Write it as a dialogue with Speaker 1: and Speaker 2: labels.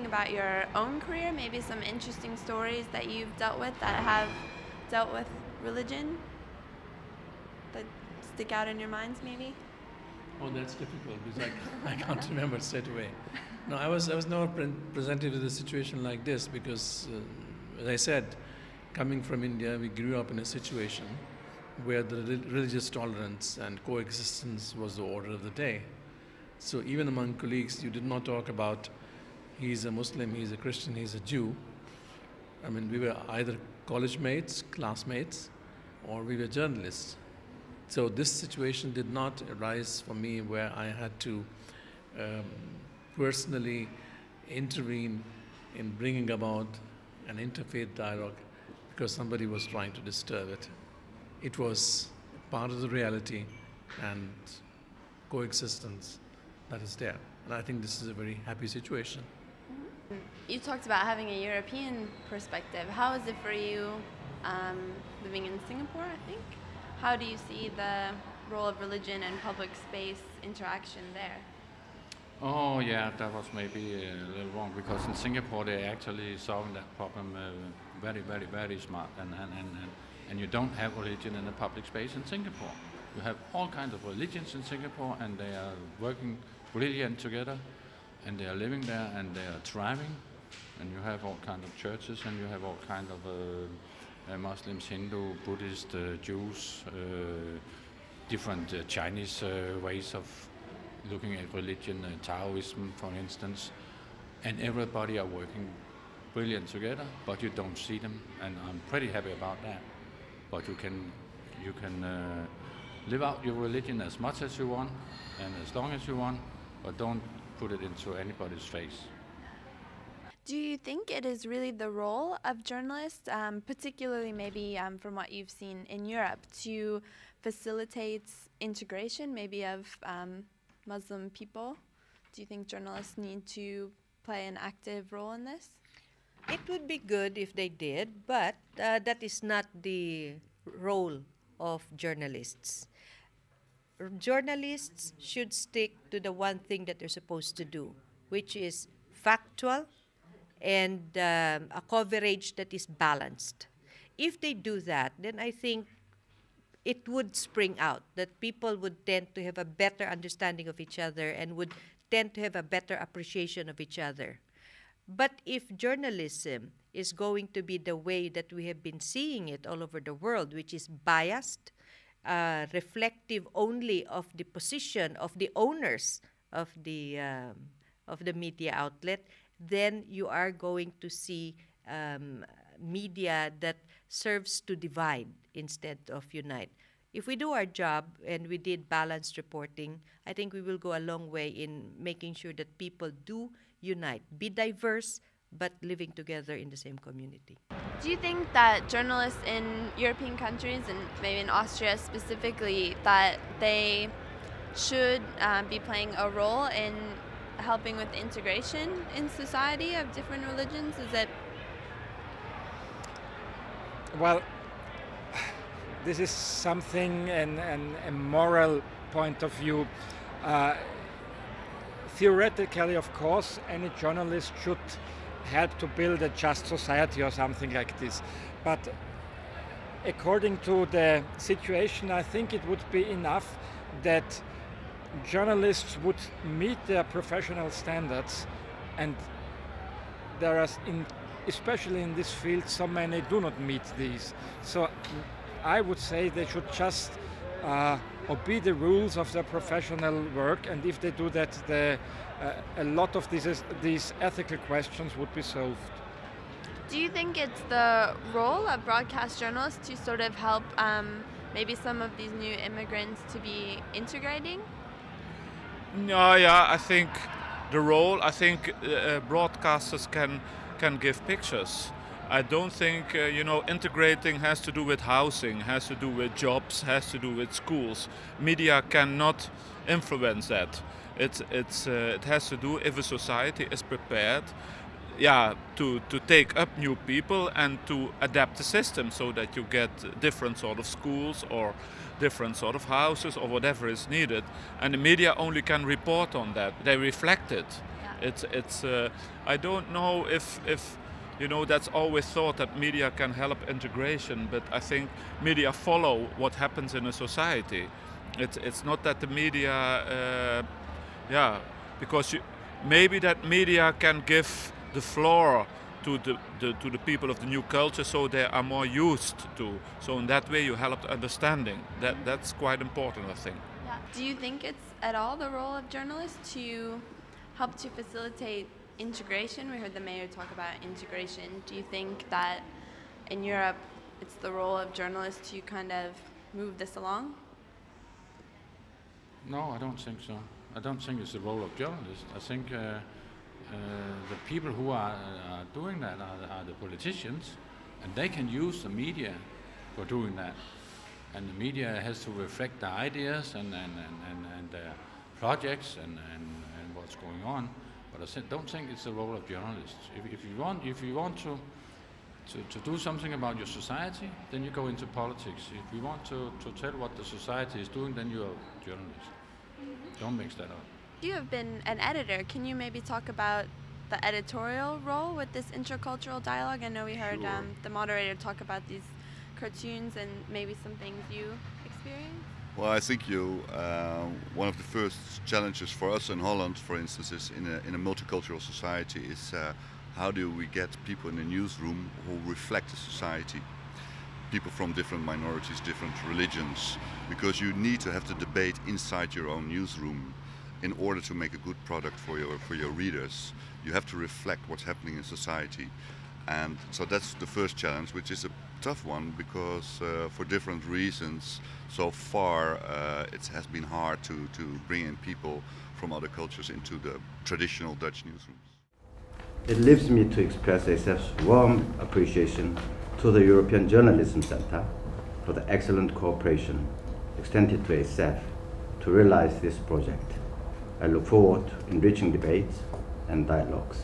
Speaker 1: about your own career, maybe some interesting stories that you've dealt with that have dealt with religion that stick out in your minds, maybe?
Speaker 2: Oh, that's difficult because I can't remember straight away. No, I was never presented with a situation like this because, as I said, coming from India, we grew up in a situation where the religious tolerance and coexistence was the order of the day. So even among colleagues, you did not talk about he's a Muslim, he's a Christian, he's a Jew. I mean, we were either college mates, classmates, or we were journalists. So this situation did not arise for me where I had to personally intervene in bringing about an interfaith dialogue because somebody was trying to disturb it. It was part of the reality and coexistence that is there. And I think this is a very happy situation.
Speaker 1: You talked about having a European perspective. How is it for you living in Singapore, I think? How do you see the role of religion and public space interaction there?
Speaker 3: Oh yeah, that was maybe a little wrong because in Singapore they actually solving that problem very smart and you don't have religion in the public space in Singapore. You have all kinds of religions in Singapore and they are working brilliant together and they are living there and they are thriving and you have all kinds of churches and you have all kinds of Muslims, Hindu, Buddhist, Jews, different Chinese ways of looking at religion, Taoism for instance, and everybody are working brilliant together, but you don't see them, and I'm pretty happy about that. But you can live out your religion as much as you want and as long as you want, but don't put it into anybody's face.
Speaker 1: Do you think it is really the role of journalists, particularly maybe from what you've seen in Europe, to facilitate integration maybe of Muslim people? Do you think journalists need to play an active role in this?
Speaker 4: It would be good if they did, but that is not the role of journalists. Journalists should stick to the one thing that they're supposed to do, which is factual and a coverage that is balanced. If they do that, then I think it would spring out that people would tend to have a better understanding of each other and would tend to have a better appreciation of each other. But if journalism is going to be the way that we have been seeing it all over the world, which is biased, reflective only of the position of the owners of the media outlet, then you are going to see media that serves to divide instead of unite. If we do our job and we did balanced reporting, I think we will go a long way in making sure that people do unite, be diverse, but living together in the same community.
Speaker 1: Do you think that journalists in European countries, and maybe in Austria specifically, that they should be playing a role in helping with integration in society of different religions? Is it?
Speaker 5: Well, this is something, a moral point of view. Theoretically, of course, any journalist should help to build a just society or something like this. But according to the situation, I think it would be enough that journalists would meet their professional standards, and there are, especially in this field, so many do not meet these. So I would say they should just obey the rules of their professional work, and if they do that, a lot of these ethical questions would be solved.
Speaker 1: Do you think it's the role of broadcast journalists to sort of help maybe some of these new immigrants to be integrating?
Speaker 6: No, yeah, I think the role, broadcasters can give pictures. I don't think, integrating has to do with housing, has to do with jobs, has to do with schools. Media cannot influence that. It has to do if a society is prepared, to take up new people and to adapt the system so that you get different sort of schools or different sort of houses or whatever is needed. And the media only can report on that. They reflect it. It's I don't know if you know, that's always thought that media can help integration, but I think media follow what happens in a society. It's not that the media, because maybe that media can give the floor to the people of the new culture, so they are more used to. So in that way, you help understanding. That's quite important, I think.
Speaker 1: Yeah. Do you think it's at all the role of journalists to help to facilitate integration? We heard the mayor talk about integration. Do you think that in Europe it's the role of journalists to kind of move this along?
Speaker 3: No, I don't think so. I don't think it's the role of journalists. I think the people who are doing that are the politicians, and they can use the media for doing that. And the media has to reflect their ideas and their projects and what's going on. But I don't think it's the role of journalists. If you want to do something about your society, then you go into politics. If you want to tell what the society is doing, then you're a journalist. Don't mix that up.
Speaker 1: You have been an editor. Can you maybe talk about the editorial role with this intercultural dialogue? I know we heard the moderator talk about these cartoons and maybe some things you experienced.
Speaker 7: Well, I think one of the first challenges for us in Holland, for instance, is in a multicultural society is how do we get people in the newsroom who reflect the society, people from different minorities, different religions, because you need to have the debate inside your own newsroom in order to make a good product for your readers. You have to reflect what's happening in society. And so that's the first challenge, which is a tough one because for different reasons, so far it has been hard to bring in people from other cultures into the traditional Dutch newsrooms.
Speaker 8: It leaves me to express ASEF's warm appreciation to the European Journalism Centre for the excellent cooperation extended to ASEF to realize this project. I look forward to enriching debates and dialogues.